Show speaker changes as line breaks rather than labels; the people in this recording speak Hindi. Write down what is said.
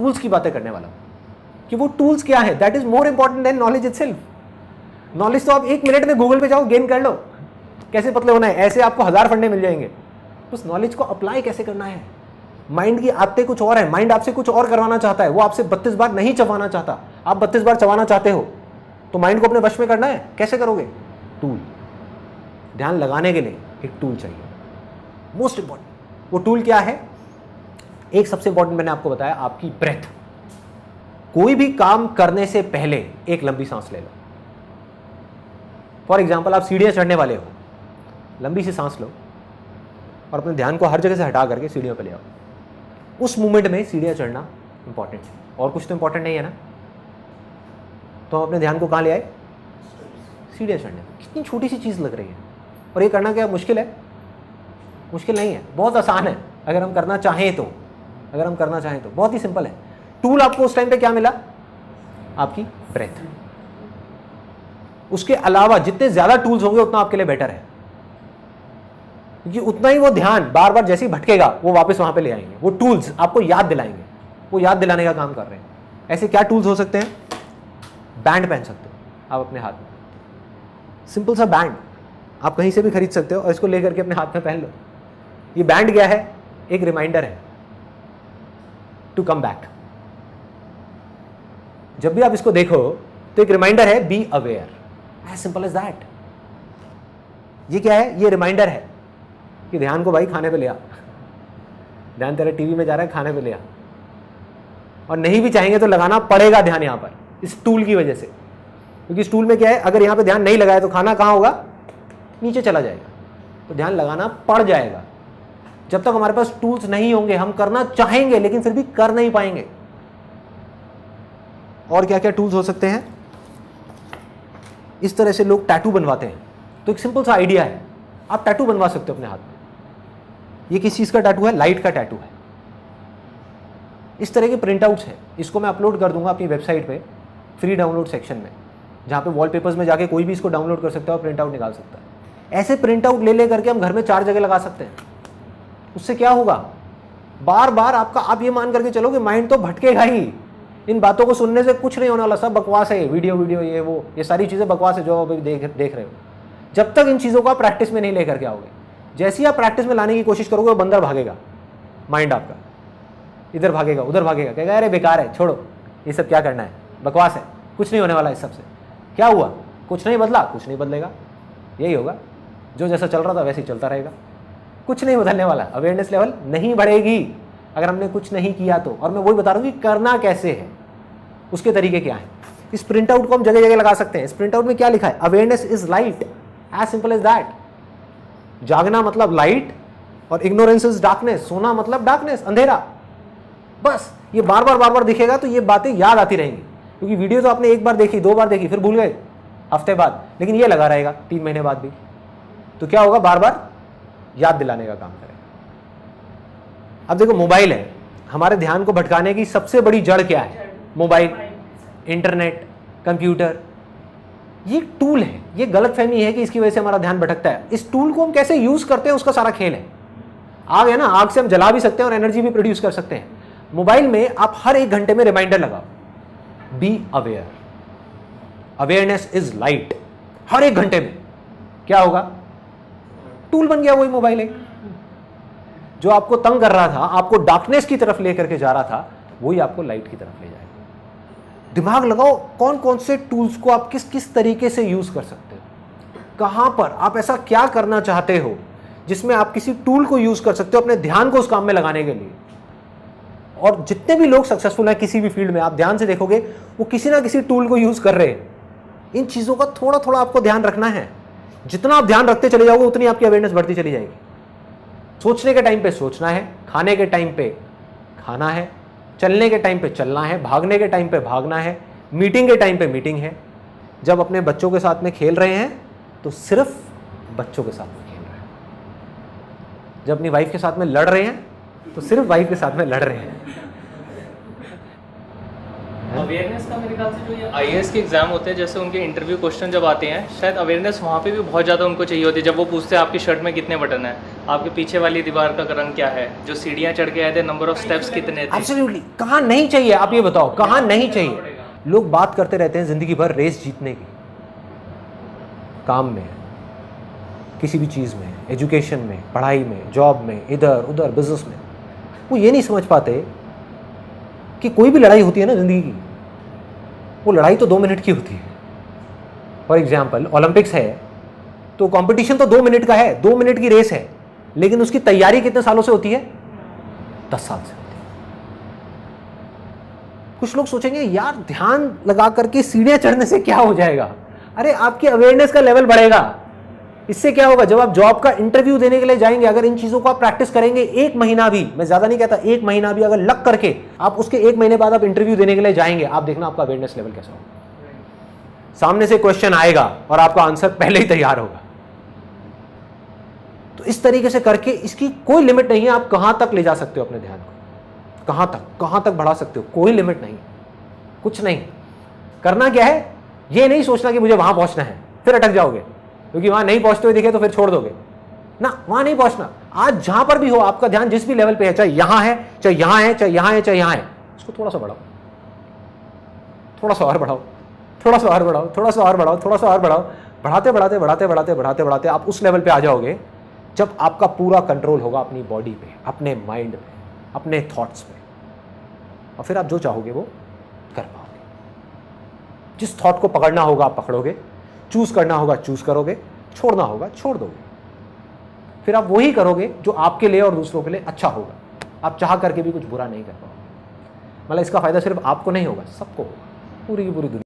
टूल्स की बातें करने वाला हूँ कि वो टूल्स क्या है। That is more important than knowledge itself. Knowledge तो आप 1 मिनट में गूगल पे जाओ गेन कर लो, कैसे पतले होना है, ऐसे आपको 1000 फंडे मिल जाएंगे। उस नॉलेज को अप्लाई कैसे करना है। माइंड की आदतें कुछ और है, माइंड आपसे कुछ और करवाना चाहता है, वो आपसे 32 बार नहीं चबाना चाहता, आप 32 बार चबाना चाहते हो, तो माइंड को अपने वश में करना है, कैसे करोगे? टूल। ध्यान लगाने के लिए एक टूल चाहिए, मोस्ट इंपॉर्टेंट। वो टूल क्या है? एक सबसे इंपॉर्टेंट मैंने आपको बताया, आपकी ब्रेथ। कोई भी काम करने से पहले एक लंबी सांस ले लो। फॉर एग्जाम्पल, आप सीढ़ियां चढ़ने वाले हो, लंबी सी सांस लो और अपने ध्यान को हर जगह से हटा करके सीढ़ियों पर ले आओ। उस मोमेंट में सीढ़ियां चढ़ना इंपॉर्टेंट है, और कुछ तो इंपॉर्टेंट नहीं है ना। तो हम अपने ध्यान को कहाँ ले आए? सीढ़ियां चढ़ने। कितनी छोटी सी चीज़ लग रही है, और ये करना क्या मुश्किल है? मुश्किल नहीं है, बहुत आसान है अगर हम करना चाहें तो। अगर हम करना चाहें तो बहुत ही सिंपल है। टूल आपको उस टाइम पे क्या मिला? आपकी ब्रेथ। उसके अलावा जितने ज्यादा टूल्स होंगे उतना आपके लिए बेटर है, क्योंकि उतना ही वो ध्यान बार बार जैसे ही भटकेगा वो वापस वहां पे ले आएंगे। वो टूल्स आपको याद दिलाएंगे, वो याद दिलाने का काम कर रहे हैं। ऐसे क्या टूल्स हो सकते हैं? बैंड पहन सकते हो आप अपने हाथ में, सिंपल सा बैंड आप कहीं से भी खरीद सकते हो और इसको लेकर के अपने हाथ में पहन लो। ये बैंड क्या है? एक रिमाइंडर है टू कम बैक। जब भी आप इसको देखो तो एक रिमाइंडर है, be aware, as simple as that. ये क्या है? ये रिमाइंडर है कि ध्यान को भाई खाने पे ले आ, ध्यान तेरे टीवी में जा रहा है, खाने पे ले आ। और नहीं भी चाहेंगे तो लगाना पड़ेगा ध्यान यहां पर, इस टूल की वजह से, क्योंकि इस टूल में क्या है, अगर यहां पे ध्यान नहीं लगाया तो खाना कहां होगा? नीचे चला जाएगा। तो ध्यान लगाना पड़ जाएगा। जब तक हमारे पास टूल्स नहीं होंगे, हम करना चाहेंगे लेकिन फिर भी कर नहीं पाएंगे। और क्या क्या टूल्स हो सकते हैं? इस तरह से लोग टैटू बनवाते हैं, तो एक सिंपल सा आइडिया है, आप टैटू बनवा सकते हो अपने हाथ में। ये किस चीज का टैटू है? लाइट का टैटू है। इस तरह के प्रिंट आउट्स हैं, इसको मैं अपलोड कर दूंगा अपनी वेबसाइट पे फ्री डाउनलोड सेक्शन में, जहां पे वॉलपेपर्स में जाके कोई भी इसको डाउनलोड कर सकता है और प्रिंट आउट निकाल सकता है। ऐसे प्रिंट आउट ले करके हम घर में 4 जगह लगा सकते हैं। उससे क्या होगा? बार बार आपका, आप ये मान करके चलो कि माइंड तो भटकेगा ही, इन बातों को सुनने से कुछ नहीं होने वाला, सब बकवास है, वीडियो ये वो, ये सारी चीजें बकवास है जो अभी देख रहे हो। जब तक इन चीजों को आप प्रैक्टिस में नहीं लेकर के आओगे, जैसे ही आप प्रैक्टिस में लाने की कोशिश करोगे वो बंदर भागेगा, माइंड आपका इधर भागेगा उधर भागेगा, कहेगा अरे बेकार है, छोड़ो ये सब क्या करना है, बकवास है, कुछ नहीं होने वाला इस सबसे। क्या हुआ? कुछ नहीं बदला, कुछ नहीं बदलेगा, यही होगा, जो जैसा चल रहा था वैसे ही चलता रहेगा, कुछ नहीं बदलने वाला। अवेयरनेस लेवल नहीं बढ़ेगी अगर हमने कुछ नहीं किया तो। और मैं वही बता रहा हूँ कि करना कैसे है, उसके तरीके क्या है। इस प्रिंट आउट को हम जगह जगह लगा सकते हैं। इस प्रिंट आउट में क्या लिखा है? Awareness is light, as simple as that. जागना मतलब लाइट और इग्नोरेंस इज डार्कनेस, सोना मतलब डार्कनेस, अंधेरा। बस ये बार बार दिखेगा तो ये बातें याद आती रहेंगी, क्योंकि वीडियो तो आपने 1 बार देखी, 2 बार देखी, फिर भूल गए हफ्ते बाद, लेकिन ये लगा रहेगा 3 महीने बाद भी। तो क्या होगा? बार बार याद दिलाने का काम करेगा। अब देखो, मोबाइल है, हमारे ध्यान को भटकाने की सबसे बड़ी जड़ क्या है? Mobile, internet, computer. ये टूल है। ये गलतफहमी है कि इसकी वजह से हमारा ध्यान भटकता है। इस टूल को हम कैसे यूज करते हैं उसका सारा खेल है। आग है ना, आग से हम जला भी सकते हैं और एनर्जी भी प्रोड्यूस कर सकते हैं। मोबाइल में आप हर 1 घंटे में रिमाइंडर लगाओ, be aware, awareness is light. हर 1 घंटे में क्या होगा? टूल बन गया वही मोबाइल। एक जो आपको तंग कर रहा था, आपको डार्कनेस की तरफ लेकर के जा रहा था, वही आपको लाइट की तरफ ले जाएगा। दिमाग लगाओ, कौन कौन से टूल्स को आप किस किस तरीके से यूज कर सकते हो, कहां पर आप ऐसा क्या करना चाहते हो जिसमें आप किसी टूल को यूज कर सकते हो अपने ध्यान को उस काम में लगाने के लिए। और जितने भी लोग सक्सेसफुल हैं किसी भी फील्ड में, आप ध्यान से देखोगे वो किसी ना किसी टूल को यूज कर रहे हैं। इन चीजों का थोड़ा थोड़ा आपको ध्यान रखना है। जितना आप ध्यान रखते चले जाओगे उतनी आपकी अवेयरनेस बढ़ती चली जाएगी। सोचने के टाइम पे सोचना है, खाने के टाइम पे खाना है, चलने के टाइम पे चलना है, भागने के टाइम पे भागना है, मीटिंग के टाइम पे मीटिंग है। जब अपने बच्चों के साथ में खेल रहे हैं तो सिर्फ बच्चों के साथ में खेल रहे हैं। जब अपनी वाइफ के साथ में लड़ रहे हैं तो सिर्फ वाइफ के साथ में लड़ रहे हैं।
अवेयरनेस का मेरे ख्याल से जो ये आईएएस के एग्जाम होते हैं, जैसे उनके इंटरव्यू क्वेश्चन जब आते हैं, शायद अवेयरनेस वहाँ पे भी बहुत ज़्यादा उनको चाहिए होती है। जब वो पूछते हैं आपकी शर्ट में कितने बटन हैं, आपके पीछे वाली दीवार का रंग क्या है, जो सीढ़ियाँ चढ़ के आए थे, नंबर ऑफ स्टेप्स कितने थे।
एब्सोल्युटली। कहाँ नहीं चाहिए, आप ये बताओ कहाँ नहीं चाहिए। लोग बात करते रहते हैं जिंदगी भर रेस जीतने की, काम में, किसी भी चीज़ में, एजुकेशन में, पढ़ाई में, जॉब में, इधर उधर बिजनेस में। वो ये नहीं समझ पाते कि कोई भी लड़ाई होती है ना जिंदगी की, वो लड़ाई तो 2 मिनट की होती है। फॉर एग्जाम्पल ओलंपिक्स है तो कंपटीशन तो 2 मिनट का है, 2 मिनट की रेस है, लेकिन उसकी तैयारी कितने सालों से होती है? 10 साल से होती है। कुछ लोग सोचेंगे यार ध्यान लगा करके सीढ़ियां चढ़ने से क्या हो जाएगा। अरे आपकी अवेयरनेस का लेवल बढ़ेगा। इससे क्या होगा, जब आप जॉब का इंटरव्यू देने के लिए जाएंगे, अगर इन चीजों को आप प्रैक्टिस करेंगे 1 महीना भी, मैं ज्यादा नहीं कहता, 1 महीना भी अगर लग करके आप उसके 1 महीने बाद आप इंटरव्यू देने के लिए जाएंगे, आप देखना आपका अवेयरनेस लेवल कैसा होगा। सामने से क्वेश्चन आएगा और आपका आंसर पहले ही तैयार होगा। तो इस तरीके से करके इसकी कोई लिमिट नहीं है, आप कहां तक ले जा सकते हो अपने ध्यान को, कहां तक बढ़ा सकते हो, कोई लिमिट नहीं, कुछ नहीं। करना क्या है, ये नहीं सोचना कि मुझे वहां पहुंचना है, फिर अटक जाओगे, क्योंकि वहां नहीं पहुंचते हुए दिखे तो फिर छोड़ दोगे ना। वहां नहीं पहुंचना। आज जहां पर भी हो, आपका ध्यान जिस भी लेवल पे है, चाहे यहां है, चाहे यहां है, चाहे यहां है, चाहे यहां है, उसको थोड़ा सा बढ़ाओ, थोड़ा सा और बढ़ाओ, थोड़ा सा और बढ़ाओ, थोड़ा सा और बढ़ाओ, थोड़ा सा और बढ़ाओ। बढ़ाते बढ़ाते बढ़ाते बढ़ाते बढ़ाते बढ़ाते आप उस लेवल पे आ जाओगे जब आपका पूरा कंट्रोल होगा अपनी बॉडी पे, अपने माइंड पे, अपने थॉट्स पे, और फिर आप जो चाहोगे वो कर पाओगे। जिस थॉट को पकड़ना होगा आप पकड़ोगे, चूज करना होगा चूज करोगे, छोड़ना होगा छोड़ दोगे। फिर आप वही करोगे जो आपके लिए और दूसरों के लिए अच्छा होगा। आप चाह करके भी कुछ बुरा नहीं कर पाओगे। मतलब इसका फायदा सिर्फ आपको नहीं होगा, सबको होगा, पूरी की पूरी दुनिया।